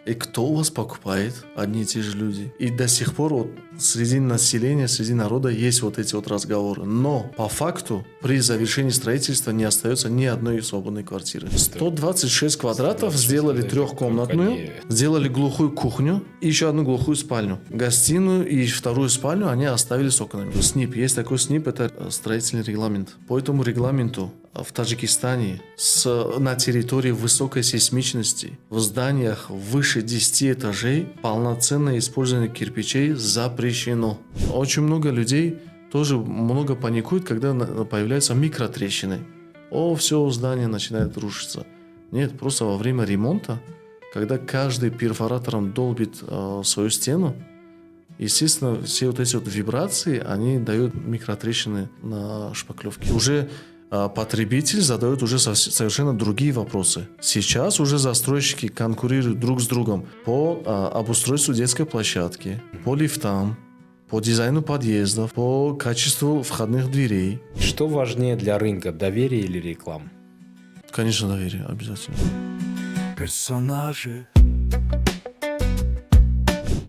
И кто у вас покупает? Одни и те же люди. И до сих пор вот среди населения, среди народа есть вот эти вот разговоры. Но по факту при завершении строительства не остается ни одной свободной квартиры. 126 квадратов сделали трехкомнатную, сделали глухую кухню и еще одну глухую спальню. Гостиную и вторую спальню они оставили с окнами. СНИП. Есть такой СНИП, это строительный регламент. По этому регламенту в Таджикистане на территории высокой сейсмичности в зданиях выше 10 этажей полноценное использование кирпичей запрещено. Очень много людей тоже много паникуют, когда появляются микротрещины. Все здание начинает рушиться. Нет, просто во время ремонта, когда каждый перфоратором долбит свою стену, естественно, все вот эти вот вибрации, они дают микротрещины на шпаклевке. Уже потребитель задает уже совершенно другие вопросы. Сейчас уже застройщики конкурируют друг с другом по обустройству детской площадки, по лифтам, по дизайну подъездов, по качеству входных дверей. Что важнее для рынка, доверие или реклама? Конечно, доверие, обязательно. Персонажи.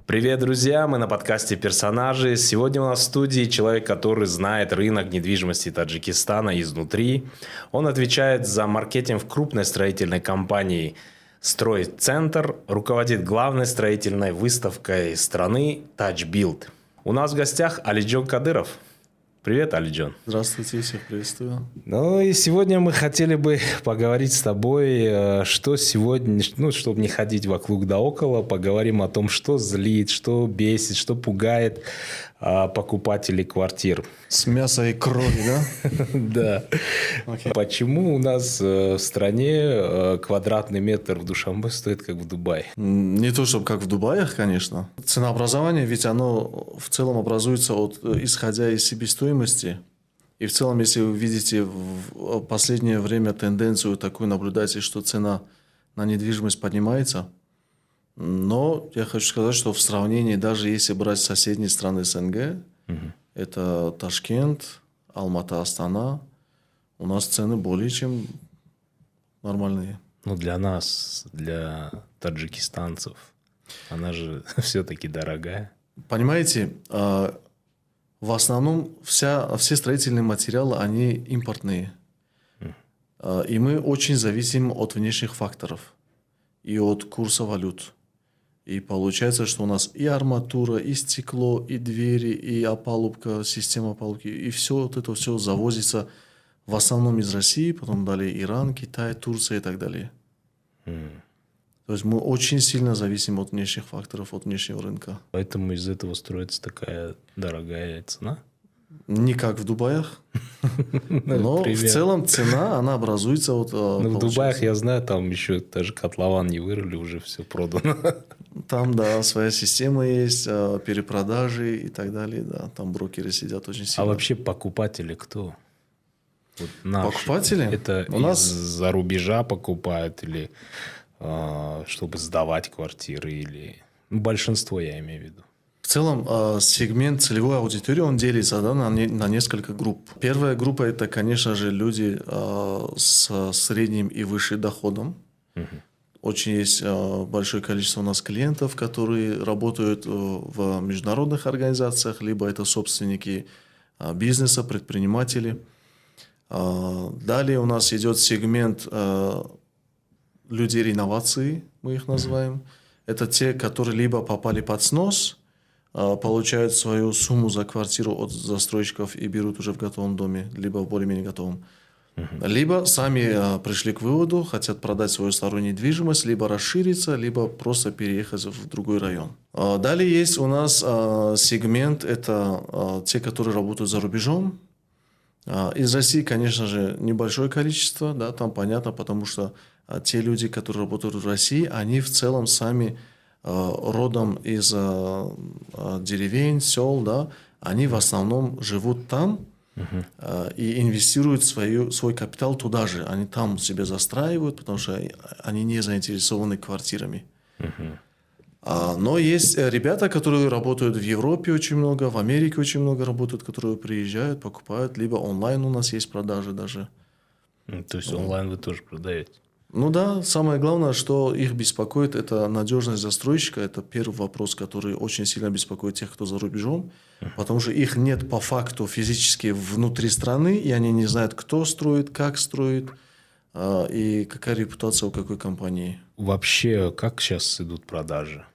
Привет, друзья! Мы на подкасте «Персонажи». Сегодня у нас в студии человек, который знает рынок недвижимости Таджикистана изнутри. Он отвечает за маркетинг в крупной строительной компании «Стройцентр», руководит главной строительной выставкой страны «Таджбилд». У нас в гостях Алиджон Кадыров. Привет, Алиджон. Здравствуйте, всех приветствую. Ну и сегодня мы хотели бы поговорить с тобой, что сегодня, чтобы не ходить вокруг да около, поговорим о том, что злит, что бесит, что пугает покупателей квартир. С мяса и крови, да? Да. Почему у нас в стране квадратный метр в Душанбе стоит как в Дубае? Не то, чтобы как в Дубае, конечно. Ценообразование, ведь оно в целом образуется исходя из себестоимости. И в целом, если вы видите в последнее время тенденцию такую наблюдаете, что цена на недвижимость поднимается. Но я хочу сказать, что в сравнении, даже если брать соседние страны СНГ, это Ташкент, Алмата, Астана, у нас цены более чем нормальные. Ну, для нас, для таджикистанцев, она же все-таки дорогая. Понимаете, в основном все строительные материалы, они импортные. И мы очень зависим от внешних факторов и от курса валют. И получается, что у нас и арматура, и стекло, и двери, и опалубка, система опалубки, и все вот это все завозится в основном из России, потом далее Иран, Китай, Турция и так далее. То есть мы очень сильно зависим от внешних факторов, от внешнего рынка. Поэтому из этого строится такая дорогая цена? Не как в Дубаях, но в целом цена, она образуется вот... в Дубаях, я знаю, там еще даже котлован не вырыли, уже все продано. Там, да, своя система есть, перепродажи и так далее, да, там брокеры сидят очень сильно. А вообще покупатели кто? Вот наши. Покупатели? Это у нас из-за рубежа покупают или чтобы сдавать квартиры, или большинство, я имею в виду. В целом, сегмент целевой аудитории, он делится, да, на несколько групп. Первая группа – это, конечно же, люди с средним и выше доходом. Очень есть большое количество у нас клиентов, которые работают в международных организациях, либо это собственники бизнеса, предприниматели. Далее у нас идет сегмент людей реновации, мы их называем. Это те, которые либо попали под снос, получают свою сумму за квартиру от застройщиков и берут уже в готовом доме, либо в более-менее готовом. Либо сами пришли к выводу, хотят продать свою старую недвижимость, либо расшириться, либо просто переехать в другой район. Далее есть у нас сегмент, это те, которые работают за рубежом. Из России, конечно же, небольшое количество, да, там понятно, потому что те люди, которые работают в России, они в целом сами родом из деревень, сел, да, они в основном живут там и инвестируют свой капитал туда же. Они там себя застраивают, потому что они не заинтересованы квартирами. Но есть ребята, которые работают в Европе очень много, в Америке очень много работают, которые приезжают, покупают, либо онлайн у нас есть продажи даже. То есть онлайн вы тоже продаете? Ну да, самое главное, что их беспокоит, это надежность застройщика. Это первый вопрос, который очень сильно беспокоит тех, кто за рубежом. Потому что их нет по факту физически внутри страны, и они не знают, кто строит, как строит, и какая репутация у какой компании. Вообще, как сейчас идут продажи?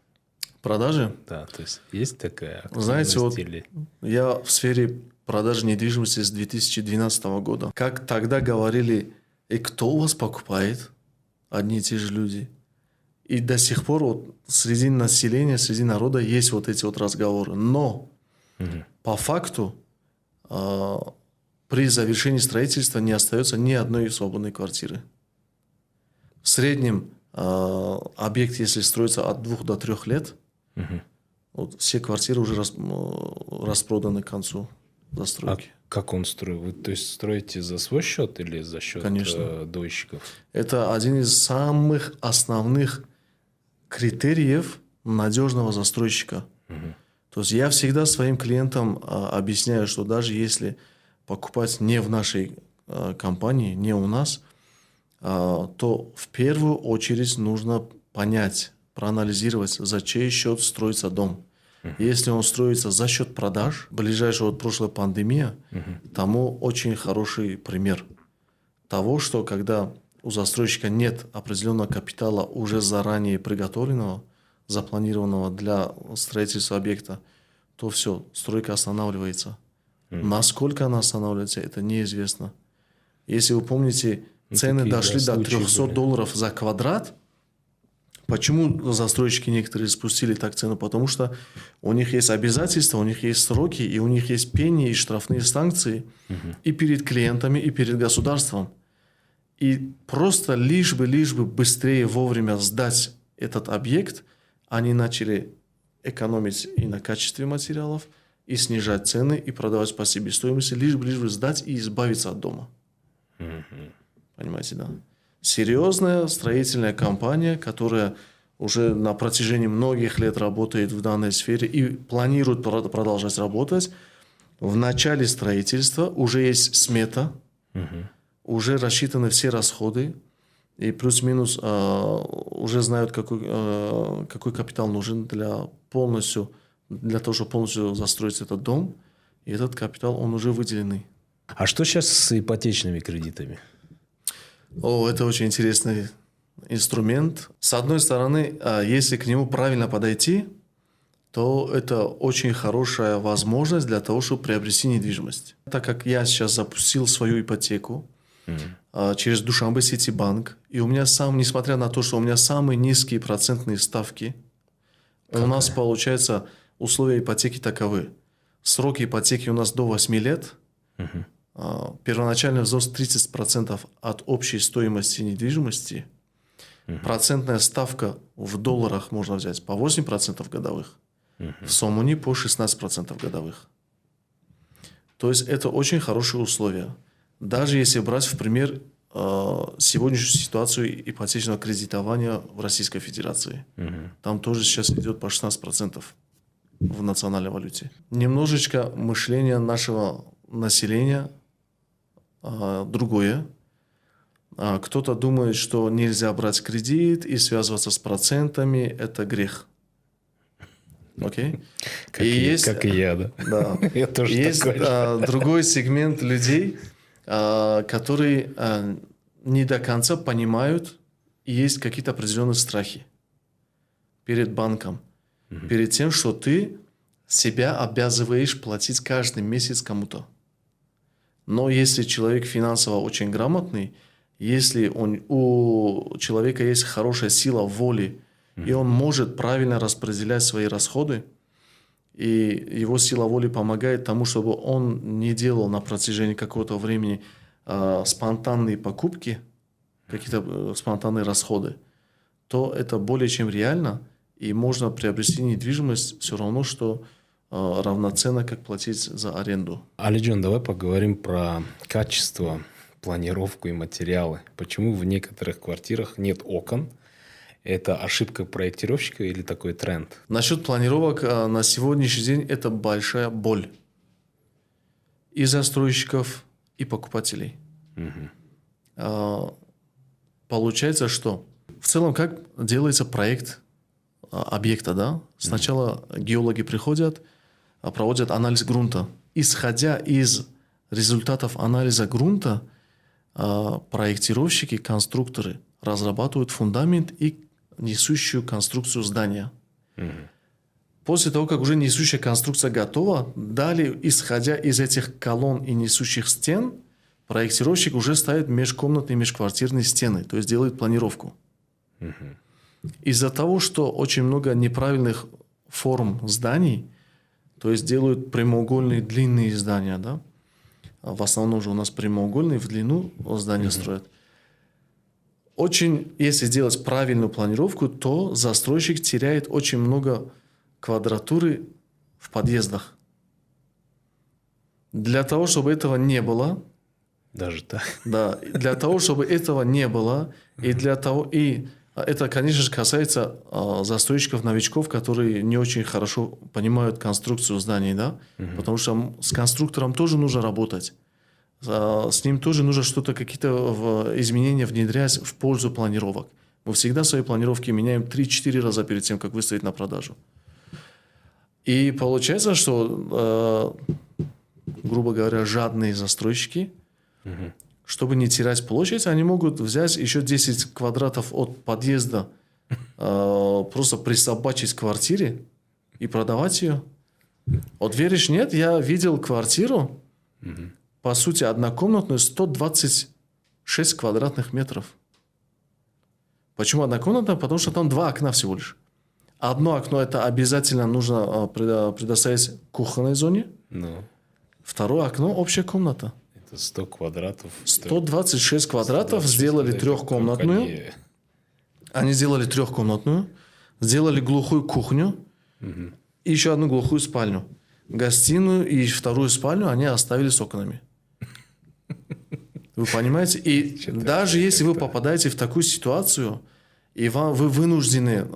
Продажи? Да, то есть такая активность? Знаете, вот или... я в сфере продажи недвижимости с 2012 года. Как тогда говорили, и кто у вас покупает? Одни и те же люди. И до сих пор вот среди населения, среди народа есть вот эти вот разговоры. Но по факту при завершении строительства не остается ни одной свободной квартиры. В среднем объект, если строится от 2 до 3 лет, вот все квартиры уже распроданы к концу застройки. А как он строит? Вы, то есть, строите за свой счет или за счет дольщиков? Это один из самых основных критериев надежного застройщика. То есть я всегда своим клиентам объясняю, что даже если покупать не в нашей компании, не у нас, то в первую очередь нужно понять, проанализировать, за чей счет строится дом. Если он строится за счет продаж, ближайшая вот прошлая пандемия, тому очень хороший пример того, что когда у застройщика нет определенного капитала, уже заранее приготовленного, запланированного для строительства объекта, то все, стройка останавливается. Насколько она останавливается, это неизвестно. Если вы помните, цены дошли до $300 за квадрат. Почему застройщики некоторые спустили так цену? Потому что у них есть обязательства, у них есть сроки, и у них есть пени и штрафные санкции и перед клиентами, и перед государством. И просто лишь бы быстрее вовремя сдать этот объект, они начали экономить и на качестве материалов, и снижать цены, и продавать по себестоимости, лишь бы сдать и избавиться от дома. Понимаете, да? Серьезная строительная компания, которая уже на протяжении многих лет работает в данной сфере и планирует продолжать работать, в начале строительства уже есть смета, уже рассчитаны все расходы, и плюс-минус уже знают, какой капитал нужен для того, чтобы полностью застроить этот дом, и этот капитал, он уже выделенный. А что сейчас с ипотечными кредитами? Это очень интересный инструмент. С одной стороны, если к нему правильно подойти, то это очень хорошая возможность для того, чтобы приобрести недвижимость. Так как я сейчас запустил свою ипотеку через Душанбе Ситибанк, и у меня несмотря на то, что у меня самые низкие процентные ставки, у нас получается условия ипотеки таковы. Сроки ипотеки у нас до 8 лет. Первоначальный взнос 30% от общей стоимости недвижимости. Процентная ставка в долларах можно взять по 8% годовых. В Сомони по 16% годовых. То есть это очень хорошие условия. Даже если брать в пример сегодняшнюю ситуацию ипотечного кредитования в Российской Федерации. Там тоже сейчас идет по 16% в национальной валюте. Немножечко мышление нашего населения другое. Кто-то думает, что нельзя брать кредит и связываться с процентами. Это грех. Окей? Как и я, да? Да. Я тоже есть другой сегмент людей, которые не до конца понимают, и есть какие-то определенные страхи перед банком. Перед тем, что ты себя обязываешь платить каждый месяц кому-то. Но если человек финансово очень грамотный, если у человека есть хорошая сила воли, и он может правильно распределять свои расходы, и его сила воли помогает тому, чтобы он не делал на протяжении какого-то времени спонтанные покупки, какие-то спонтанные расходы, то это более чем реально, и можно приобрести недвижимость все равно, что равноценно, как платить за аренду. Алиджон, давай поговорим про качество, планировку и материалы. Почему в некоторых квартирах нет окон? Это ошибка проектировщика или такой тренд? Насчет планировок на сегодняшний день это большая боль и застройщиков, и покупателей. получается, что в целом как делается проект объекта, да? Сначала геологи приходят, проводят анализ грунта. Исходя из результатов анализа грунта, проектировщики, конструкторы разрабатывают фундамент и несущую конструкцию здания. После того, как уже несущая конструкция готова, далее, исходя из этих колонн и несущих стен, проектировщик уже ставит межкомнатные, межквартирные стены, то есть делает планировку. Из-за того, что очень много неправильных форм зданий, то есть делают прямоугольные длинные здания, да? В основном же у нас прямоугольные в длину здания строят. Очень, если сделать правильную планировку, то застройщик теряет очень много квадратуры в подъездах. Для того, чтобы этого не было, даже так. Да, для того, чтобы этого не было, и это, конечно же, касается застройщиков, новичков, которые не очень хорошо понимают конструкцию зданий, да, потому что с конструктором тоже нужно работать, с ним тоже нужно что-то, какие-то изменения внедрять в пользу планировок. Мы всегда свои планировки меняем 3-4 раза перед тем, как выставить на продажу. И получается, что, грубо говоря, жадные застройщики, чтобы не терять площадь, они могут взять еще 10 квадратов от подъезда, просто присобачить к квартире и продавать ее. Вот веришь, нет, я видел квартиру, по сути, однокомнатную, 126 квадратных метров. Почему однокомнатная? Потому что там 2 окна всего лишь. Одно окно это обязательно нужно предоставить кухонной зоне. Второе окно общая комната. 100 квадратов. 126 квадратов сделали трехкомнатную. Они сделали трехкомнатную, сделали глухую кухню и еще одну глухую спальню. Гостиную и вторую спальню они оставили с окнами. Вы понимаете? И даже если вы попадаете в такую ситуацию, и вы вынуждены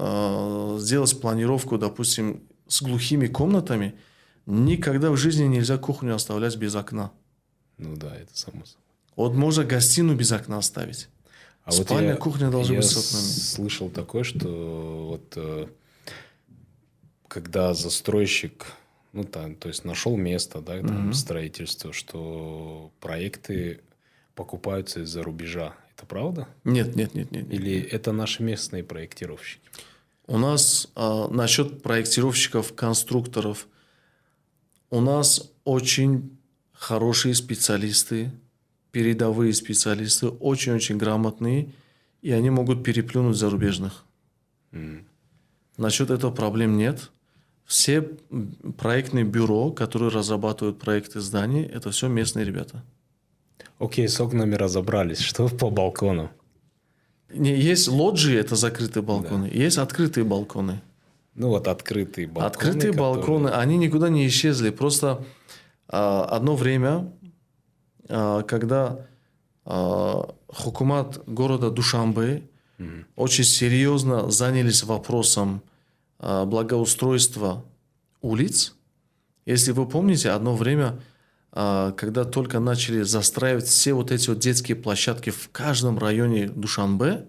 сделать планировку, допустим, с глухими комнатами, никогда в жизни нельзя кухню оставлять без окна. Ну да, это само собой. Вот можно гостиную без окна оставить. А спальня, вот кухня должны быть с окнами. Я слышал такое, что вот когда застройщик, ну там, то есть нашел место, да, там строительство, что проекты покупаются из-за рубежа. Это правда? Нет. Или это наши местные проектировщики? У нас насчет проектировщиков, конструкторов, у нас очень хорошие специалисты, передовые специалисты, очень-очень грамотные, и они могут переплюнуть зарубежных. Насчет этого проблем нет. Все проектные бюро, которые разрабатывают проекты зданий, это все местные ребята. Окей, с окнами разобрались. Что по балконам? Есть лоджии, это закрытые балконы, есть открытые балконы. Ну вот открытые балконы. Открытые балконы, они никуда не исчезли. Просто одно время, когда хукумат города Душанбе очень серьезно занялись вопросом благоустройства улиц. Если вы помните, одно время, когда только начали застраивать все вот эти вот детские площадки в каждом районе Душанбе,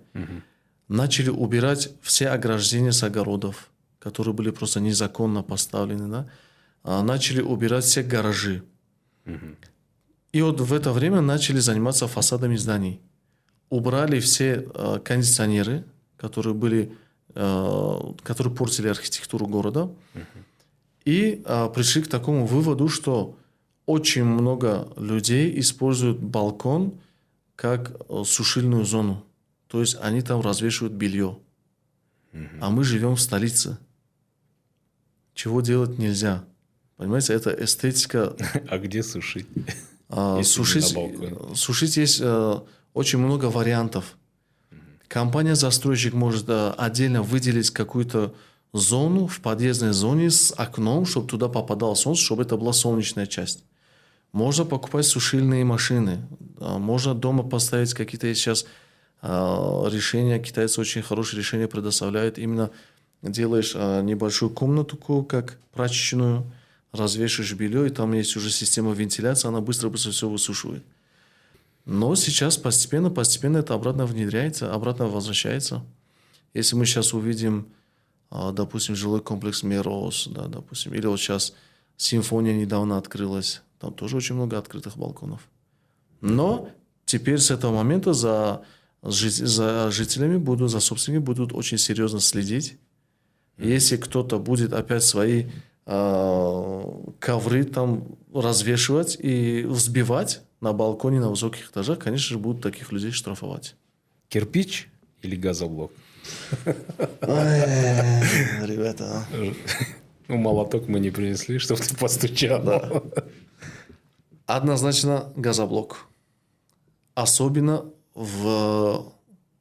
начали убирать все ограждения с огородов, которые были просто незаконно поставлены, да? Начали убирать все гаражи. И вот в это время начали заниматься фасадами зданий. Убрали все кондиционеры, которые портили архитектуру города. И пришли к такому выводу, что очень много людей используют балкон как сушильную зону. То есть они там развешивают белье. А мы живем в столице. Чего делать нельзя. Понимаете, это эстетика. А где сушить? Сушить есть очень много вариантов. Компания-застройщик может отдельно выделить какую-то зону в подъездной зоне с окном, чтобы туда попадало солнце, чтобы это была солнечная часть. Можно покупать сушильные машины. Можно дома поставить какие-то сейчас решения. Китайцы очень хорошие решения предоставляют. Именно делаешь небольшую комнатку, как прачечную, развешиваешь белье, и там есть уже система вентиляции, она быстро-быстро все высушивает. Но сейчас постепенно это обратно внедряется, обратно возвращается. Если мы сейчас увидим, допустим, жилой комплекс Мерос, да, допустим, или вот сейчас Симфония недавно открылась, там тоже очень много открытых балконов. Но теперь с этого момента за жителями будут, за собственниками будут очень серьезно следить. Если кто-то будет опять свои ковры там развешивать и взбивать на балконе на высоких этажах, конечно же, будут таких людей штрафовать. Кирпич или газоблок? Ребята. Ну, молоток мы не принесли, чтобы ты постучал. Да. Однозначно газоблок. Особенно в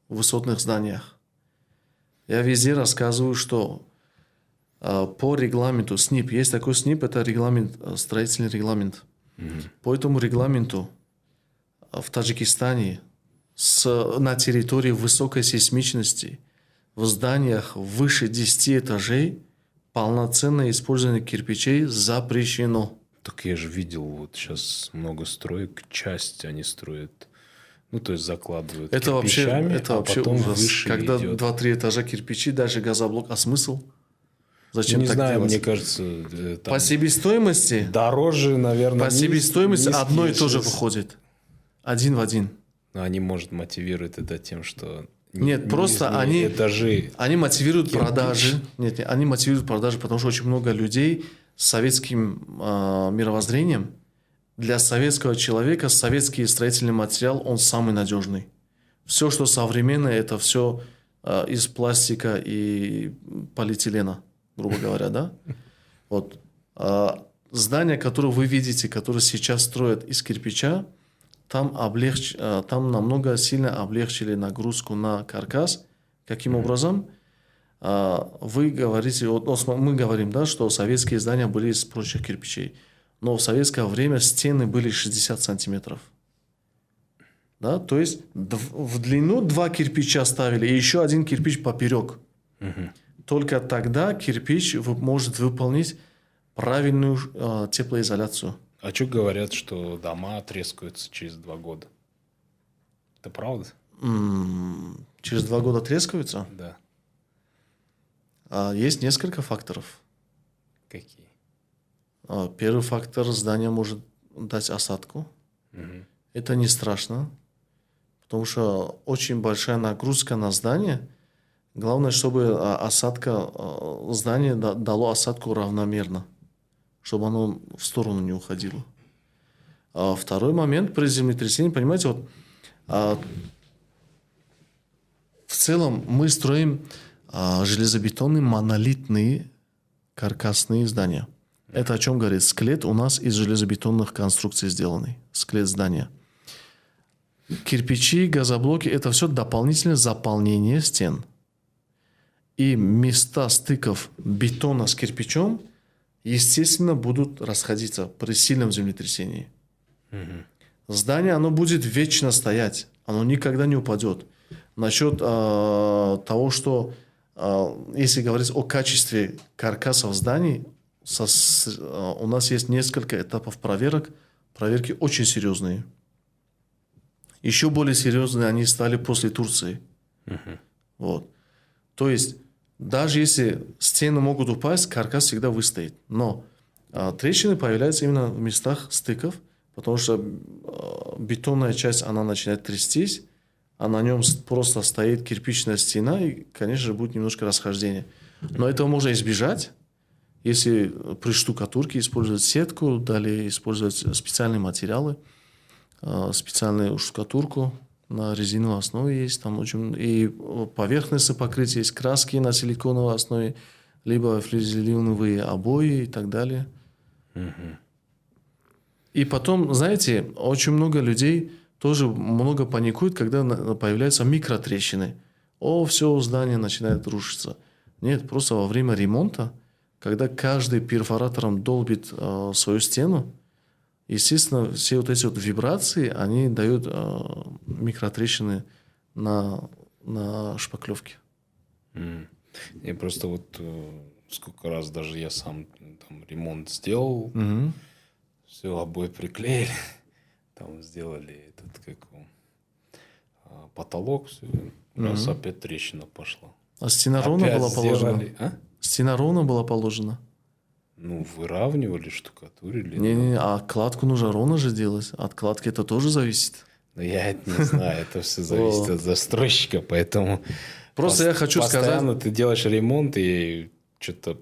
высотных зданиях. Я везде рассказываю, что по регламенту СНИП, есть такой СНИП, это регламент, строительный регламент. По этому регламенту в Таджикистане на территории высокой сейсмичности в зданиях выше 10 этажей полноценное использование кирпичей запрещено. Так я же видел, вот сейчас много строек, часть они строят, ну, то есть закладывают Это кирпичами, вообще потом ужас. выше Когда идет. 2-3 этажа кирпичи, даже газоблок, а смысл? Зачем Не так знаю, делать? мне кажется, там По себестоимости, дороже, наверное, себестоимости одно и то же решилось. выходит. Один в один. Но они, может, мотивируют это тем, что Нет, просто нижние этажи. они мотивируют Кирпич. продажи. Нет, они мотивируют продажи, потому что очень много людей с советским мировоззрением. Для советского человека советский строительный материал, он самый надежный. Все, что современное, это все из пластика и полиэтилена, грубо говоря, да? Вот. Здания, которые вы видите, которые сейчас строят из кирпича, там намного сильно облегчили нагрузку на каркас. Каким образом? Вы говорите, мы говорим, да, что советские здания были из прочих кирпичей. Но в советское время стены были 60 сантиметров. Да? То есть в длину 2 кирпича ставили и еще 1 кирпич поперек. Только тогда кирпич может выполнить правильную теплоизоляцию. А что говорят, что дома трескаются через 2 года? Это правда? Через 2 года трескаются? Да. Есть несколько факторов. Какие? Первый фактор: здание может дать осадку. Это не страшно, потому что очень большая нагрузка на здание. Главное, чтобы здание дало осадку равномерно, чтобы оно в сторону не уходило. Второй момент при землетрясении, понимаете, вот в целом мы строим железобетонные монолитные каркасные здания. Это о чем говорит? Скелет у нас из железобетонных конструкций сделанный. Скелет здания. Кирпичи, газоблоки – это все дополнительное заполнение стен. И места стыков бетона с кирпичом, естественно, будут расходиться при сильном землетрясении. Здание, оно будет вечно стоять. Оно никогда не упадет. Насчет того, что если говорить о качестве каркасов зданий, у нас есть несколько этапов проверок. Проверки очень серьезные. Еще более серьезные они стали после Турции. Вот. То есть, даже если стены могут упасть, каркас всегда выстоит. Но трещины появляются именно в местах стыков, потому что бетонная часть, она начинает трястись, а на нем просто стоит кирпичная стена, и, конечно же, будет немножко расхождение. Но этого можно избежать, если при штукатурке использовать сетку, далее использовать специальные материалы, специальную штукатурку на резиновой основе есть, там очень и поверхностное покрытие, есть краски на силиконовой основе, либо флизеливновые обои и так далее. И потом, знаете, очень много людей тоже много паникуют, когда появляются микротрещины. Все здание начинает рушиться. Нет, просто во время ремонта, когда каждый перфоратором долбит свою стену, естественно, все вот эти вот вибрации, они дают микротрещины на шпаклевке. Я просто вот сколько раз даже я сам там ремонт сделал, все, обои приклеили. Там сделали потолок, все, раз опять трещина пошла. А стена ровно Опять была положена? сделали, а? Стена ровно была положена? Ну, выравнивали, штукатурили. Не-не, а кладку нужно ровно же делать. От кладки это тоже зависит. Но я это не знаю, это все зависит от застройщика, поэтому... Просто я хочу постоянно сказать... ты делаешь ремонт, и что-то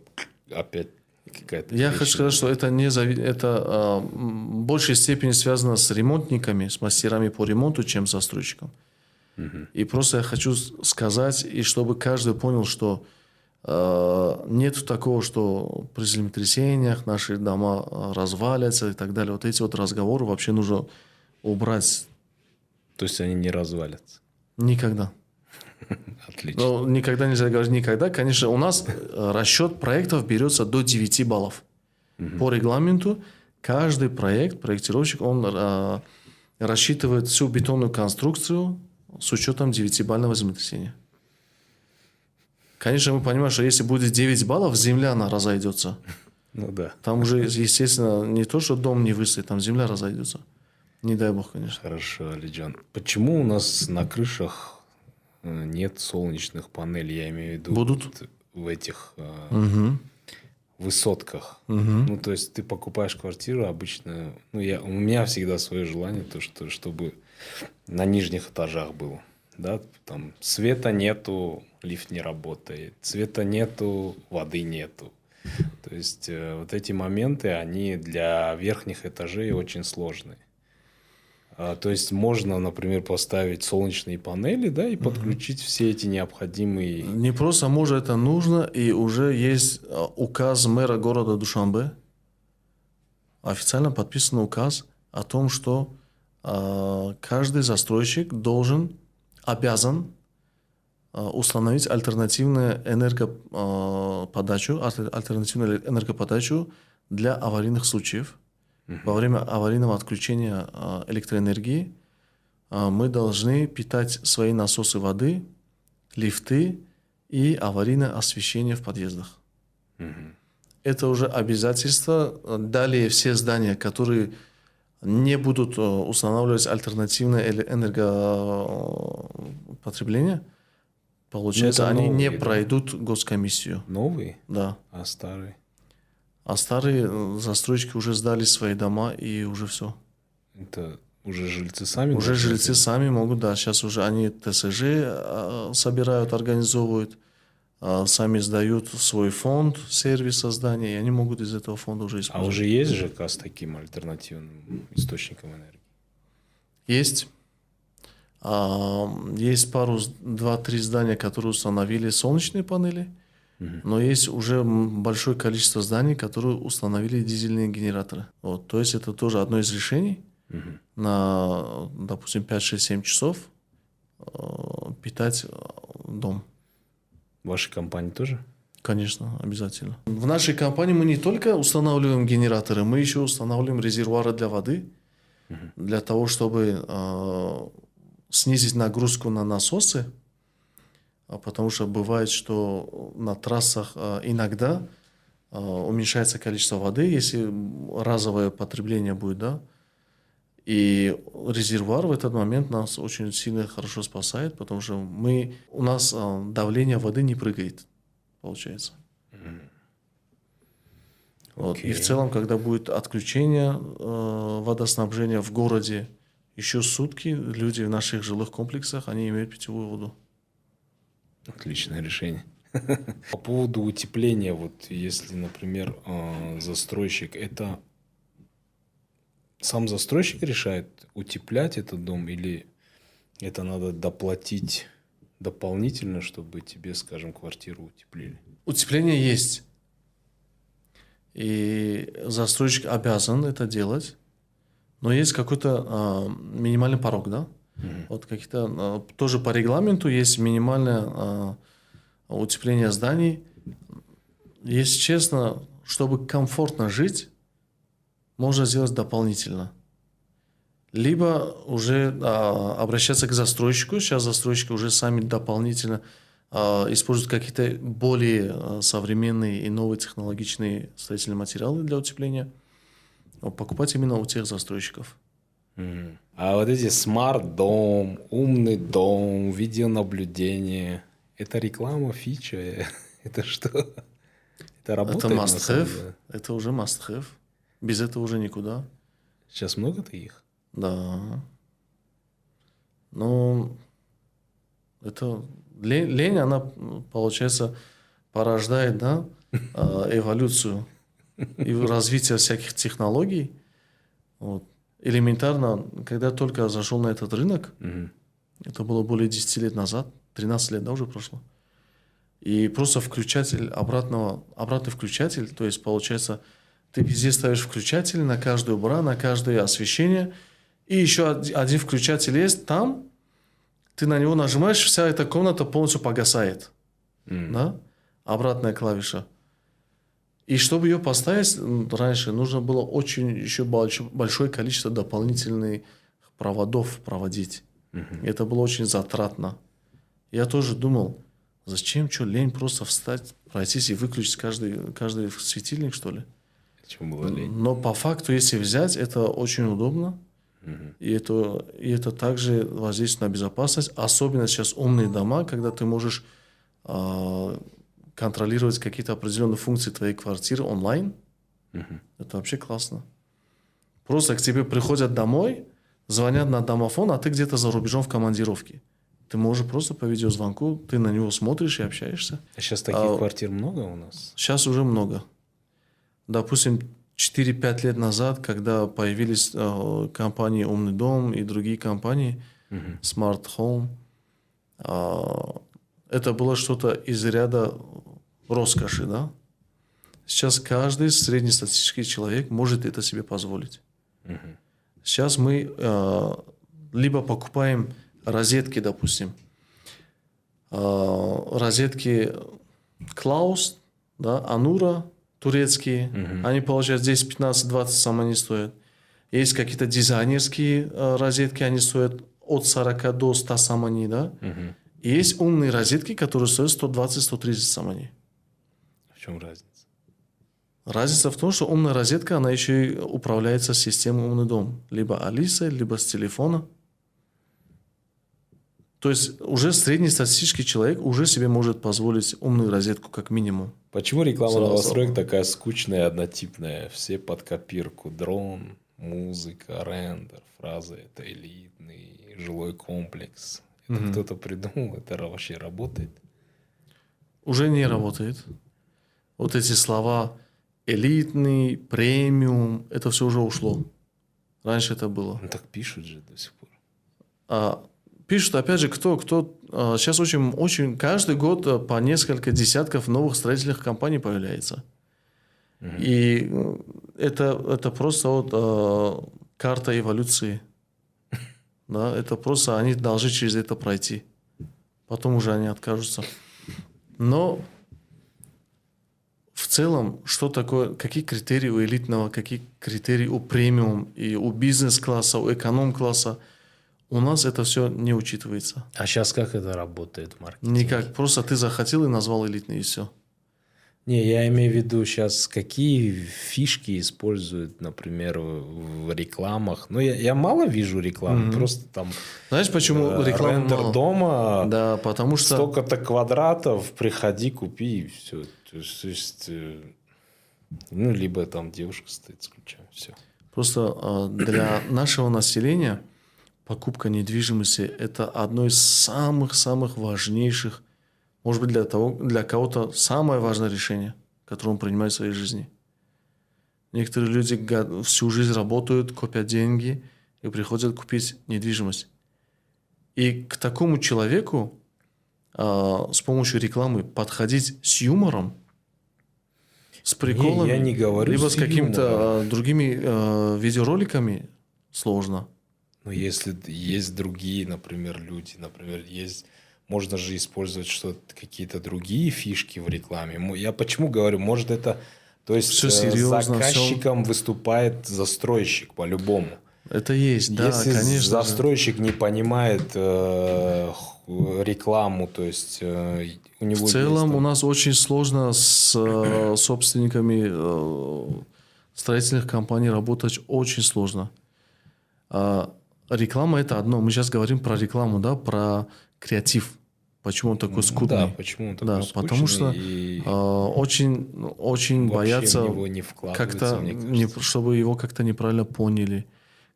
опять какая-то... Я хочу сказать, что это, это в большей степени связано с ремонтниками, с мастерами по ремонту, чем с застройщиком. И просто я хочу сказать, и чтобы каждый понял, что нет такого, что при землетрясениях наши дома развалятся и так далее. Вот эти вот разговоры вообще нужно убрать. То есть они не развалятся? Никогда. Отлично. Но никогда нельзя говорить никогда. Конечно, у нас расчет проектов берется до 9 баллов. По регламенту каждый проектировщик, он рассчитывает всю бетонную конструкцию с учетом 9-бального землетрясения. Конечно, мы понимаем, что если будет 9 баллов, земля она разойдется. Ну да. Там уже, естественно, не то, что дом не выстоит, там земля разойдется. Не дай бог, конечно. Хорошо, Алиджан. Почему у нас на крышах нет солнечных панелей? Я имею в виду Будут в этих высотках. Ну, то есть, ты покупаешь квартиру обычно... Ну, у меня всегда свое желание, чтобы на нижних этажах было. Да? Там света нету, лифт не работает. Света нету, воды нету. То есть, вот эти моменты, они для верхних этажей очень сложные. То есть, можно, например, поставить солнечные панели, да, и подключить все эти необходимые... Не просто может, это нужно, и уже есть указ мэра города Душанбе. Официально подписан указ о том, что каждый застройщик обязан установить альтернативную энергоподачу для аварийных случаев. Во время аварийного отключения электроэнергии мы должны питать свои насосы воды, лифты и аварийное освещение в подъездах. Это уже обязательство. Далее все здания, которые не будут устанавливать альтернативное энергопотребление, получается, они не пройдут госкомиссию. Новые? Да. А старые? А старые застройщики уже сдали свои дома, и уже все. Это уже жильцы сами? Уже жильцы сами могут, да. Сейчас уже они ТСЖ собирают, организовывают, сами сдают свой фонд сервиса здания, и они могут из этого фонда уже использовать. А уже есть ЖК с таким альтернативным источником энергии? Есть. Есть 2-3 здания, которые установили солнечные панели, но есть уже большое количество зданий, которые установили дизельные генераторы. Вот. То есть, это тоже одно из решений на, допустим, 5-6-7 часов питать дом. В вашей компании тоже? Конечно, обязательно. В нашей компании мы не только устанавливаем генераторы, мы еще устанавливаем резервуары для воды, для того, чтобы снизить нагрузку на насосы, потому что бывает, что на трассах иногда уменьшается количество воды, если разовое потребление будет, да, и резервуар в этот момент нас очень сильно хорошо спасает, потому что у нас давление воды не прыгает, получается. Вот. И в целом, когда будет отключение водоснабжения в городе еще сутки, люди в наших жилых комплексах, они имеют питьевую воду. Отличное решение. По поводу утепления, вот если, например, застройщик, это сам застройщик решает утеплять этот дом, или это надо доплатить дополнительно, чтобы тебе, скажем, квартиру утеплили? Утепление есть. И застройщик обязан это делать. Но есть какой-то минимальный порог, да? Вот какие-то тоже по регламенту есть минимальное утепление зданий. Если честно, чтобы комфортно жить, можно сделать дополнительно. Либо уже обращаться к застройщику. Сейчас застройщики уже сами дополнительно используют какие-то более современные и новые технологичные строительные материалы для утепления. Покупать именно у тех застройщиков. А вот эти смарт-дом, умный дом, видеонаблюдение, это реклама, фича? Это что? Это работает? Это на must самом have. деле? Это уже must have. Без этого уже никуда. Сейчас много таких? Да. Ну, это лень, она, получается, порождает, да, эволюцию и развитие всяких технологий. Вот. Элементарно, когда я только зашел на этот рынок, это было более 10 лет назад, 13 лет, да, уже прошло. И просто включатель обратный включатель, то есть, получается, ты везде ставишь включатель на каждую бра, на каждое освещение, и еще один включатель есть там, ты на него нажимаешь, вся эта комната полностью погасает. Да? Обратная клавиша. И чтобы ее поставить, раньше нужно было очень еще большое количество дополнительных проводов проводить. Это было очень затратно. Я тоже думал, зачем, что, лень просто встать, пройтись и выключить каждый светильник, что ли? Почему было лень? Но по факту, если взять, это очень удобно. И это также воздействует на безопасность. Особенно сейчас умные дома, когда ты можешь контролировать какие-то определенные функции твоей квартиры онлайн. Это вообще классно. Просто к тебе приходят домой, звонят на домофон, а ты где-то за рубежом в командировке. Ты можешь просто по видеозвонку, ты на него смотришь и общаешься. А сейчас таких квартир много у нас? Сейчас уже много. Допустим, 4-5 лет назад, когда появились компании «Умный дом» и другие компании, Smart Home, это было что-то из ряда роскоши, да? Сейчас каждый среднестатистический человек может это себе позволить. Сейчас мы либо покупаем розетки, допустим, розетки Klaus, да, Anura, турецкие, они получают здесь 15, 20 сам они стоят. Есть какие-то дизайнерские розетки, они стоят от 40 до 100 сам они, да? И есть умные розетки, которые стоят 120-130 сам они. В чем разница? Разница в том, что умная розетка, она еще и управляется системой «Умный дом». Либо Алисой, либо с телефона. То есть уже среднестатистический человек уже себе может позволить умную розетку как минимум. Почему реклама новостроек такая скучная и однотипная? Все под копирку. Дрон, музыка, рендер, фразы. Это элитный жилой комплекс. Это кто-то придумал? Это вообще работает? Уже не работает. Вот эти слова элитный, премиум, это все уже ушло. Раньше это было. Ну так пишут же до сих пор. Пишут, опять же, кто. Сейчас очень каждый год по несколько десятков новых строительных компаний появляется. И это просто вот карта эволюции. Да, это просто они должны через это пройти. Потом уже они откажутся. Но в целом, что такое, какие критерии у элитного, какие критерии у премиум и у бизнес-класса, у эконом-класса, у нас это все не учитывается. А сейчас как это работает в маркетинге? Никак. Просто ты захотел и назвал элитный, и все. Не, я имею в виду сейчас, какие фишки используют, например, в рекламах. Ну, я мало вижу рекламы, просто там... Знаешь, почему реклама рендер мало? дома, Да, потому что... столько-то квадратов, приходи, купи, и все. То есть, ну, либо там девушка стоит с ключом, все. Просто для нашего населения покупка недвижимости – это одно из самых-самых важнейших, может быть, для кого-то самое важное решение, которое он принимает в своей жизни. Некоторые люди всю жизнь работают, копят деньги и приходят купить недвижимость. И к такому человеку с помощью рекламы подходить с юмором, с приколами, я не говорю либо с с какими-то юмором. другими видеороликами сложно. Но если есть другие, например, люди, например, можно же использовать какие-то другие фишки в рекламе. Я почему говорю, может это... То есть Все серьезно, заказчиком выступает застройщик по-любому. Это есть, да, Если конечно. застройщик не понимает рекламу, то есть у него в целом есть, у нас очень сложно с собственниками строительных компаний работать, очень сложно. Реклама – это одно. Мы сейчас говорим про рекламу, да, про креатив. Почему он такой скучный? Да, почему он такой скучный? Потому что очень боятся, в него не вкладываются, чтобы его как-то неправильно поняли.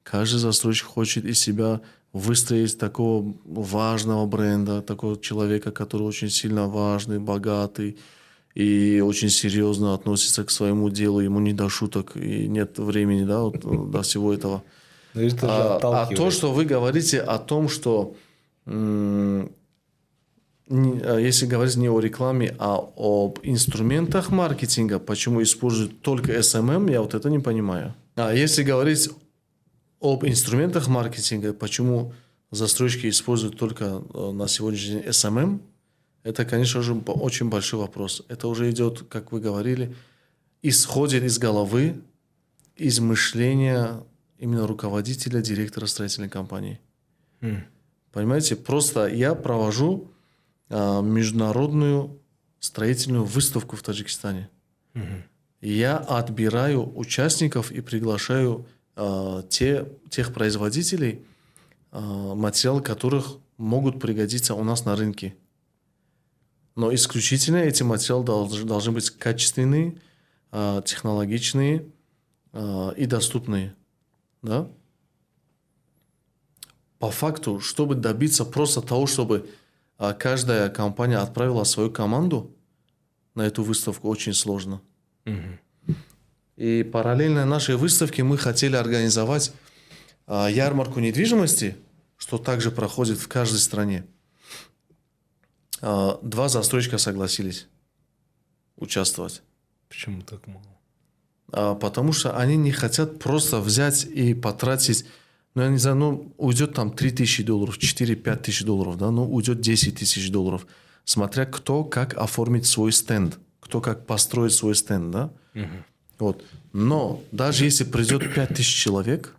Каждый застройщик хочет из себя выстроить такого важного бренда, такого человека, который очень сильно важный, богатый и очень серьезно относится к своему делу. Ему не до шуток и нет времени, да, вот, до всего этого. А то, что вы говорите о том, что если говорить не о рекламе, а об инструментах маркетинга, почему используют только SMM, я вот это не понимаю. А если говорить об инструментах маркетинга, почему застройщики используют только на сегодняшний день SMM, это, конечно же, очень большой вопрос. Это уже идет, как вы говорили, исходит из головы, из мышления именно руководителя, директора строительной компании. Понимаете, просто я провожу международную строительную выставку в Таджикистане. Я отбираю участников и приглашаю тех производителей, материалы которых могут пригодиться у нас на рынке. Но исключительно эти материалы должны быть качественные, технологичные и доступные. Да? По факту, чтобы добиться просто того, чтобы каждая компания отправила свою команду на эту выставку, очень сложно. И параллельно нашей выставке мы хотели организовать ярмарку недвижимости, что также проходит в каждой стране. 2 застройщика согласились участвовать. Почему так мало? Потому что они не хотят просто взять и потратить, я не знаю, уйдет там $3000, 4-5 тысяч долларов, да, уйдет $10 тысяч, смотря кто как оформить свой стенд, кто как построить свой стенд, да. Вот. Но даже если придет 5000 человек,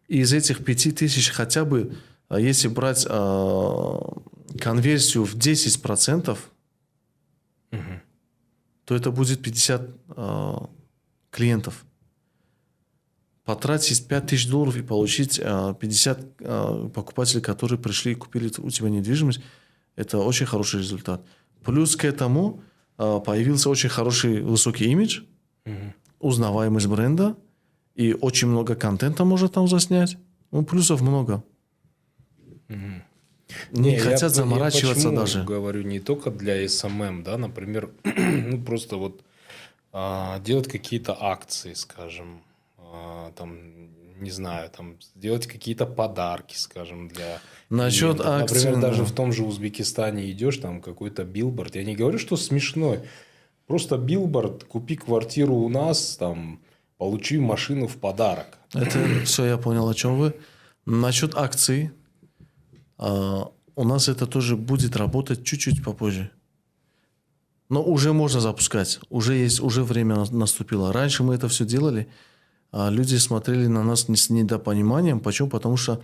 и из этих 5000 хотя бы, если брать конверсию в 10%, то это будет 50 клиентов. Потратить $5000 и получить 50 покупателей, которые пришли и купили у тебя недвижимость, это очень хороший результат. Плюс к этому появился очень хороший высокий имидж, узнаваемость бренда, и очень много контента можно там заснять. Плюсов много. Не хотят заморачиваться я даже. Говорю, не только для SMM, да, например, просто вот делать какие-то акции, скажем, там, не знаю, там, делать какие-то подарки, скажем, для насчет клиентов. акций, например, даже в том же Узбекистане идешь, там какой-то билборд. Я не говорю, что смешной. Просто билборд, купи квартиру у нас, там, получи машину в подарок. Это все, я понял, о чем вы. Насчет акций, у нас это тоже будет работать чуть-чуть попозже. Но уже можно запускать. Уже время наступило. Раньше мы это все делали. Люди смотрели на нас с недопониманием. Почему? Потому что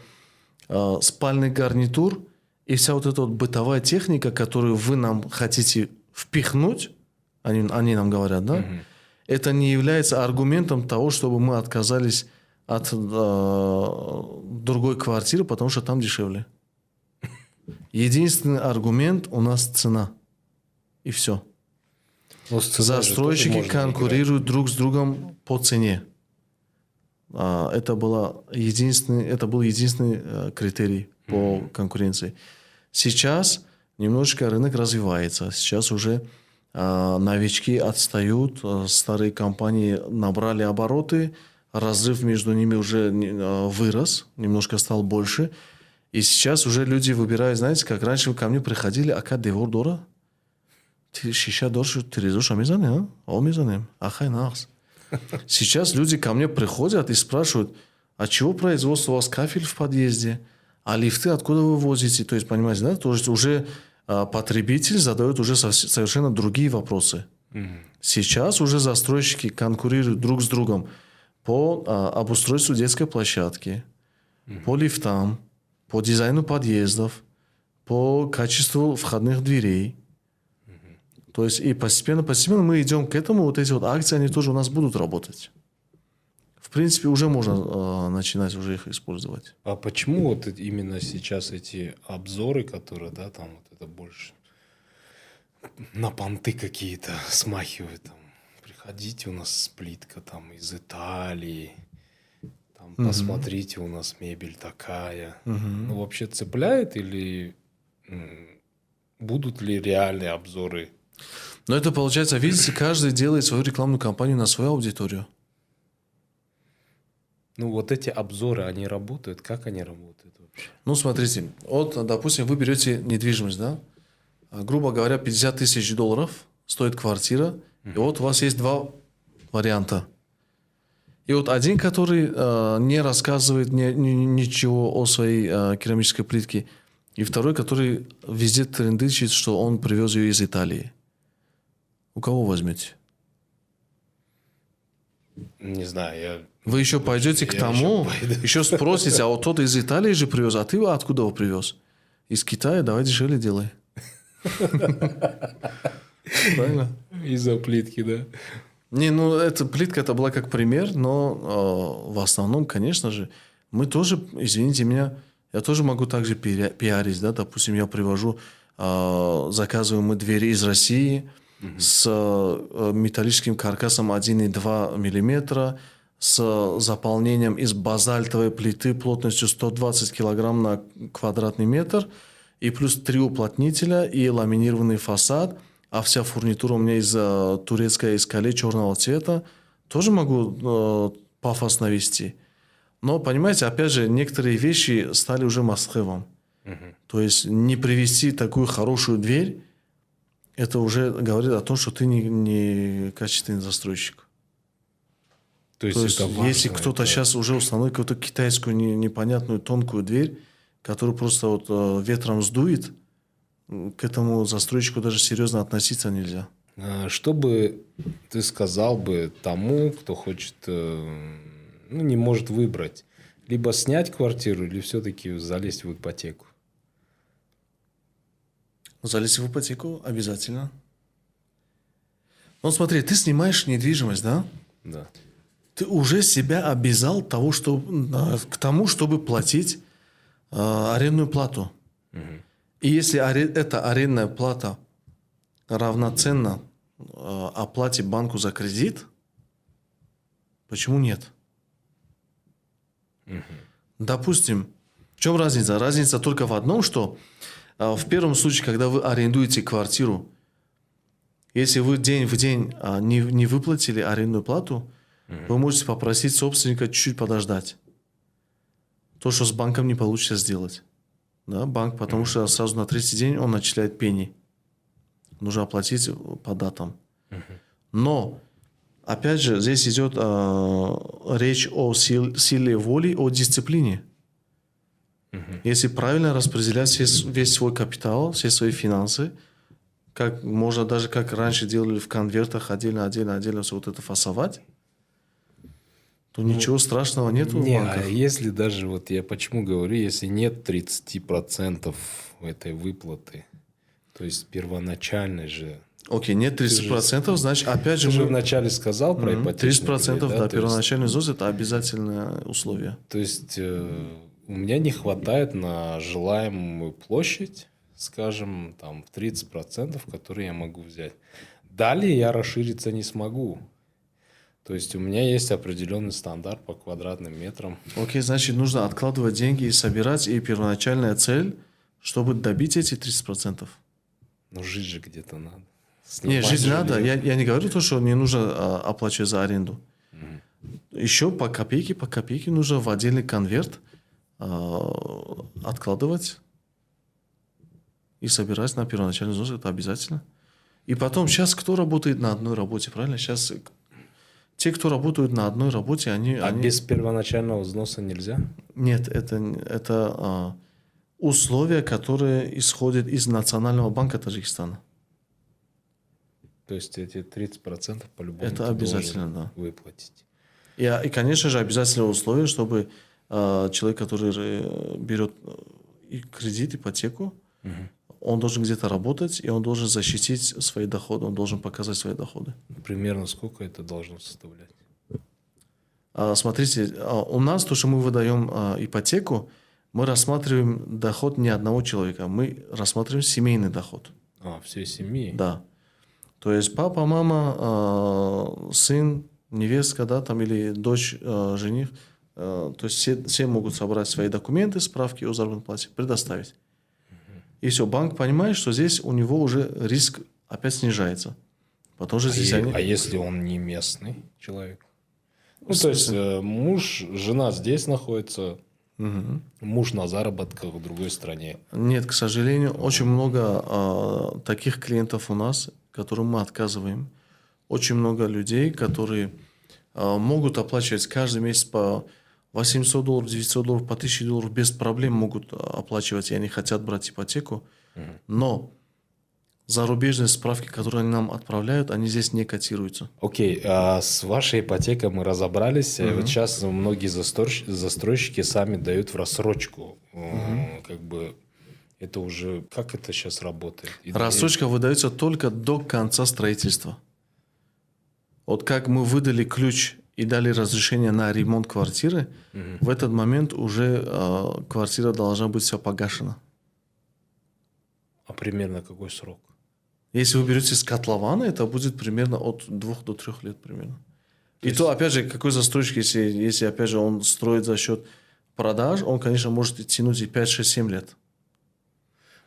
спальный гарнитур и вся вот эта вот бытовая техника, которую вы нам хотите впихнуть, они нам говорят, да, это не является аргументом того, чтобы мы отказались от другой квартиры, потому что там дешевле. Единственный аргумент у нас цена. И все. Застройщики конкурируют друг с другом по цене. Это был единственный критерий по конкуренции. Сейчас немножечко рынок развивается. Сейчас уже новички отстают, старые компании набрали обороты, разрыв между ними уже вырос, немножко стал больше. И сейчас уже люди выбирают, знаете, как раньше ко мне приходили, ака девор дора, шиша доршу, терезуш амизане, амизане, ахай нахс. Сейчас люди ко мне приходят и спрашивают, а чего производство у вас кафель в подъезде, а лифты откуда вы возите? То есть, понимаете, да, то есть уже потребитель задает уже совершенно другие вопросы. Сейчас уже застройщики конкурируют друг с другом по обустройству детской площадки, по лифтам, по дизайну подъездов, по качеству входных дверей. То есть и постепенно мы идем к этому. Вот эти вот акции, они тоже у нас будут работать. принципе, уже можно начинать уже их использовать. А почему вот именно сейчас эти обзоры, которые, да, там вот это больше на понты какие-то смахивают, там, приходите, у нас плитка там из Италии, там, посмотрите, у нас мебель такая. Ну, вообще цепляет или будут ли реальные обзоры? Но это получается, видите, каждый делает свою рекламную кампанию на свою аудиторию. Ну, вот эти обзоры, они работают? Как они работают вообще? Ну, смотрите, вот, допустим, вы берете недвижимость, да? Грубо говоря, 50 тысяч долларов стоит квартира, и вот у вас есть два варианта. И вот один, который не рассказывает ничего о своей керамической плитке, и второй, который везде трендычит, что он привез ее из Италии. У кого возьмете? Не знаю, Вы еще пойдете к тому, еще спросите, а вот тот из Италии же привез, а ты откуда его привез? Из Китая, давай дешевле делай. Правильно? Из-за плитки, да? Не, ну, эта плитка, это была как пример, но в основном, конечно же, мы тоже, извините меня, я тоже могу также пиарить, да, допустим, я привожу, заказываем мы двери из России с металлическим каркасом 1,2 миллиметра, с заполнением из базальтовой плиты плотностью 120 килограмм на квадратный метр, и плюс 3 уплотнителя и ламинированный фасад, а вся фурнитура у меня из турецкой эскале черного цвета. Тоже могу пафос навести. Но, понимаете, опять же, некоторые вещи стали уже must-have. То есть не привести такую хорошую дверь, это уже говорит о том, что ты не качественный застройщик. То есть если кто-то сейчас уже установит какую-то китайскую непонятную тонкую дверь, которую просто вот ветром сдует, к этому застройщику даже серьезно относиться нельзя. Что бы ты сказал бы тому, кто хочет, не может выбрать, либо снять квартиру, или все-таки залезть в ипотеку? Залезть в ипотеку обязательно. Ну, смотри, ты снимаешь недвижимость, да? Да. Ты уже себя обязал к тому, чтобы платить арендную плату. И если эта арендная плата равноценна оплате банку за кредит, почему нет? Допустим, в чем разница? Разница только в одном, что в первом случае, когда вы арендуете квартиру, если вы день в день не выплатили арендную плату, вы можете попросить собственника чуть-чуть подождать. То, что с банком не получится сделать. Да, банк, потому что сразу на третий день он начисляет пени. Нужно оплатить по датам. Но, опять же, здесь идет речь о силе воли, о дисциплине. Если правильно распределять весь свой капитал, все свои финансы, как можно даже как раньше делали в конвертах, отдельно все вот это фасовать, то ничего страшного нету в банках. А если даже, вот я почему говорю, если нет 30% этой выплаты, то есть первоначальной же... Окей, нет 30%, значит, опять же... Ты же вначале сказал про ипотечный 30%, кредит, да, первоначальный взнос – это обязательное условие. То есть, у меня не хватает на желаемую площадь, скажем, там, в 30%, которые я могу взять. Далее я расшириться не смогу. То есть, у меня есть определенный стандарт по квадратным метрам. Окей, значит, нужно откладывать деньги и собирать, и первоначальная цель, чтобы добить эти 30%. Но жить же где-то надо. Не, жить надо. Я не говорю то, что не нужно оплачивать за аренду. Еще по копейке нужно в отдельный конверт откладывать и собирать на первоначальный взнос. Это обязательно. И потом, сейчас кто работает на одной работе, правильно? Сейчас те, кто работают на одной работе, они... без первоначального взноса нельзя? Нет, это условия, которые исходят из Национального банка Таджикистана. То есть, эти 30% по-любому это обязательно, да. Выплатить. И, конечно же, обязательное условие, чтобы человек, который берет кредит, ипотеку, он должен где-то работать, и он должен защитить свои доходы, он должен показать свои доходы. Примерно сколько это должно составлять? Смотрите, у нас то, что мы выдаем ипотеку, мы рассматриваем доход не одного человека, мы рассматриваем семейный доход. Всей семьи? Да. То есть папа, мама, сын, невестка, да, там, или дочь, жених. То есть все могут собрать свои документы, справки о заработной плате, предоставить. И все, банк понимает, что здесь у него уже риск опять снижается. Потому что здесь А если он не местный человек? Ну, то есть муж, жена здесь находится, муж на заработках в другой стране. Нет, к сожалению, очень много таких клиентов у нас, которым мы отказываем. Очень много людей, которые могут оплачивать каждый месяц по $800, $900, по $1000 без проблем могут оплачивать, и они хотят брать ипотеку. Но зарубежные справки, которые они нам отправляют, они здесь не котируются. Окей, с вашей ипотекой мы разобрались. Вот сейчас многие застройщики сами дают в рассрочку. Как бы это уже... Как это сейчас работает? Рассрочка выдается только до конца строительства. Вот как мы выдали ключ и дали разрешение на ремонт квартиры, в этот момент уже квартира должна быть вся погашена. А примерно какой срок? Если вы берете с котлована, это будет примерно от 2 до 3 лет примерно. То, опять же, какой застройщик, если опять же, он строит за счет продаж, он, конечно, может тянуть и 5, 6, 7 лет.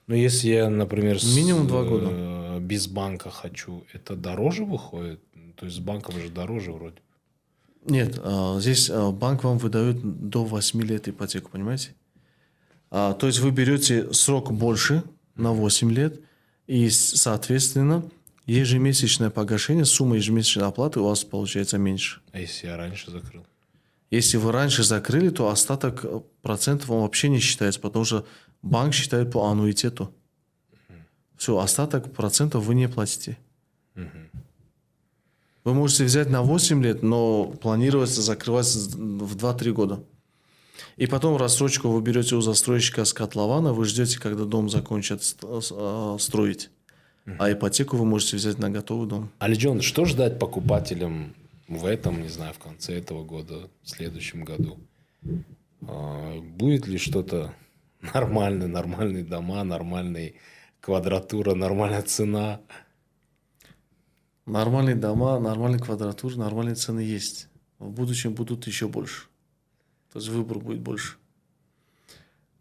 Но если я, например, минимум 2 года. Без банка хочу, это дороже выходит? То есть с банком же дороже вроде. Нет, здесь банк вам выдает до 8 лет ипотеку, понимаете? То есть вы берете срок больше на 8 лет, и, соответственно, ежемесячное погашение, сумма ежемесячной оплаты у вас получается меньше. А если я раньше закрыл? Если вы раньше закрыли, то остаток процентов он вообще не считается, потому что банк считает по аннуитету. Все, остаток процентов вы не платите. Вы можете взять на 8 лет, но планируется закрывать в 2-3 года. И потом рассрочку вы берете у застройщика с котлована, вы ждете, когда дом закончат строить. А ипотеку вы можете взять на готовый дом. Алиджон, что ждать покупателям в этом, не знаю, в конце этого года, в следующем году? Будет ли что-то нормальные дома, нормальная квадратура, нормальная цена? Нормальные дома, нормальные квадратуры, нормальные цены есть. В будущем будут еще больше. То есть выбор будет больше.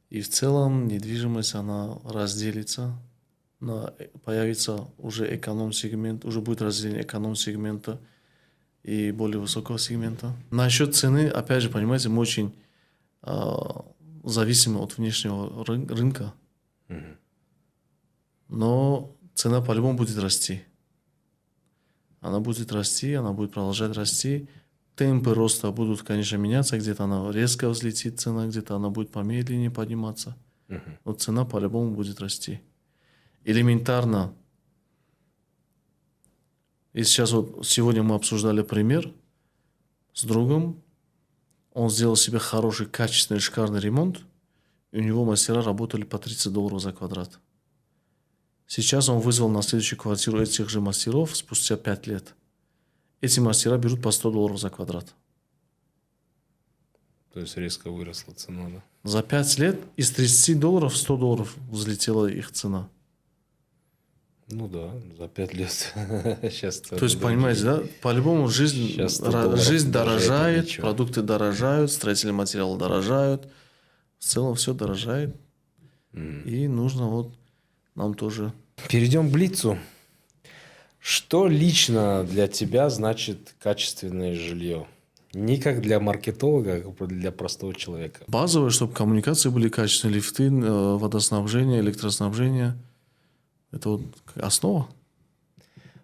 И в целом недвижимость, она разделится. Появится уже эконом-сегмент, уже будет разделение эконом-сегмента и более высокого сегмента. Насчет цены, опять же, понимаете, мы очень зависимы от внешнего рынка. Но цена по-любому будет расти. Она будет расти, она будет продолжать расти. Темпы роста будут, конечно, меняться. Где-то она резко взлетит цена, где-то она будет помедленнее подниматься. Но цена по-любому будет расти. Элементарно. И сейчас вот сегодня мы обсуждали пример с другом. Он сделал себе хороший, качественный, шикарный ремонт. И у него мастера работали по $30 за квадрат. Сейчас он вызвал на следующую квартиру этих же мастеров спустя 5 лет. Эти мастера берут по $100 за квадрат. То есть резко выросла цена, да? За 5 лет из $30 в $100 взлетела их цена. Ну да, за 5 лет. Сейчас то есть, понимаете, да? По-любому жизнь дорожает, продукты дорожают, строительные материалы дорожают. В целом все дорожает. И нужно вот нам тоже... Перейдем к блицу. Что лично для тебя значит качественное жилье? Не как для маркетолога, а как для простого человека. Базовое, чтобы коммуникации были качественные, лифты, водоснабжение, электроснабжение. Это вот основа.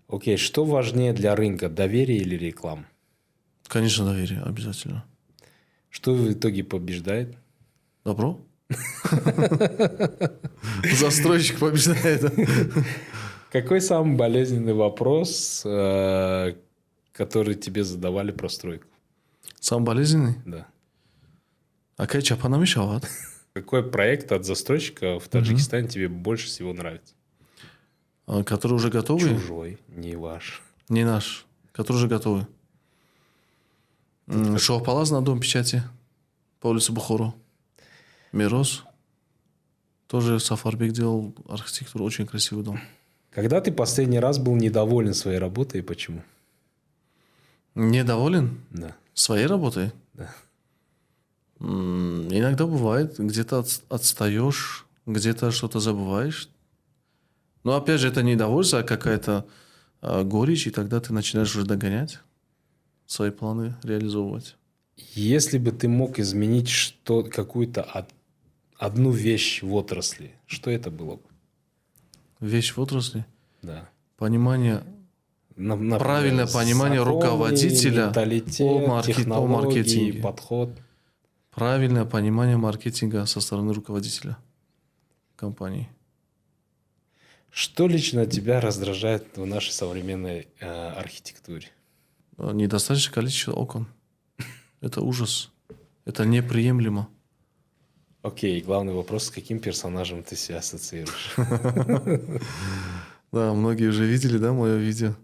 Окей, что важнее для рынка, доверие или реклама? Конечно, доверие, обязательно. Что в итоге побеждает? Добро. Застройщик побеждает. Какой самый болезненный вопрос, который тебе задавали про стройку? Самый болезненный? Да. Какой чапанами шават? Какой проект от застройщика в Таджикистане тебе больше всего нравится? Который уже готовый? Чужой, не ваш. Не наш. Который уже готовый. Шоу-Палаз на Дом печати по улице Бухору. Мирос. Тоже Сафарбек делал архитектуру. Очень красивый дом. Когда ты последний раз был недоволен своей работой и почему? Недоволен Да. своей работой? Да. Иногда бывает. Где-то отстаешь, где-то что-то забываешь. Но опять же, это не недовольство, а какая-то горечь, и тогда ты начинаешь уже догонять, свои планы реализовывать. Если бы ты мог изменить какую-то одну вещь в отрасли, что это было бы? Вещь в отрасли. Да. Понимание, Например, правильное понимание законы, руководителя менталитет, о технологии, маркетинге. подход. Правильное понимание маркетинга со стороны руководителя компании. Что лично тебя раздражает в нашей современной архитектуре? Недостаточное количество окон. Это ужас. Это неприемлемо. Окей, главный вопрос, с каким персонажем ты себя ассоциируешь? Да, многие уже видели, да, мое видео?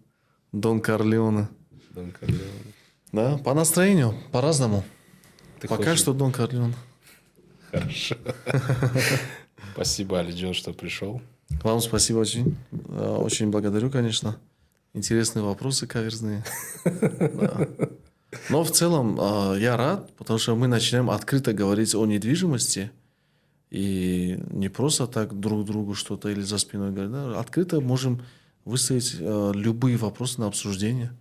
Дон Корлеоне. Дон Корлеоне. Да, по настроению, по-разному. Ты Пока хочешь- что Дон Корлеоне. Хорошо. Спасибо, Алиджон, что пришел. Вам спасибо очень. Очень благодарю, конечно. Интересные вопросы каверзные. Да. Но в целом я рад, потому что мы начинаем открыто говорить о недвижимости. И не просто так друг другу что-то или за спиной говорить. Да? Открыто можем выставить любые вопросы на обсуждение.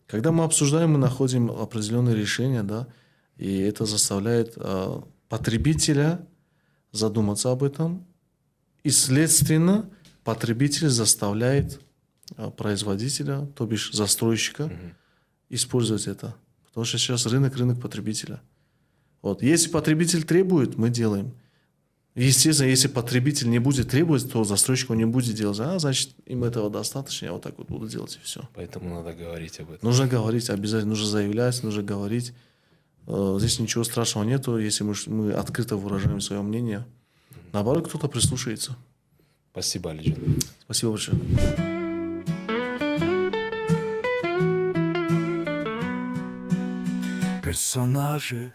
Когда мы обсуждаем, мы находим определенные решения, да, и это заставляет потребителя задуматься об этом. И, следственно, потребитель заставляет производителя, то бишь застройщика, использовать это. Потому что сейчас рынок потребителя. Вот. Если потребитель требует, мы делаем. Естественно, если потребитель не будет требовать, то застройщик он не будет делать. Значит, им этого достаточно, я вот так вот буду делать, и все. Поэтому надо говорить об этом. Нужно говорить, обязательно нужно заявлять, нужно говорить. Здесь ничего страшного нету, если мы открыто выражаем свое мнение. Наоборот, кто-то прислушается. Спасибо, Алиджон. Спасибо большое. Персонажи.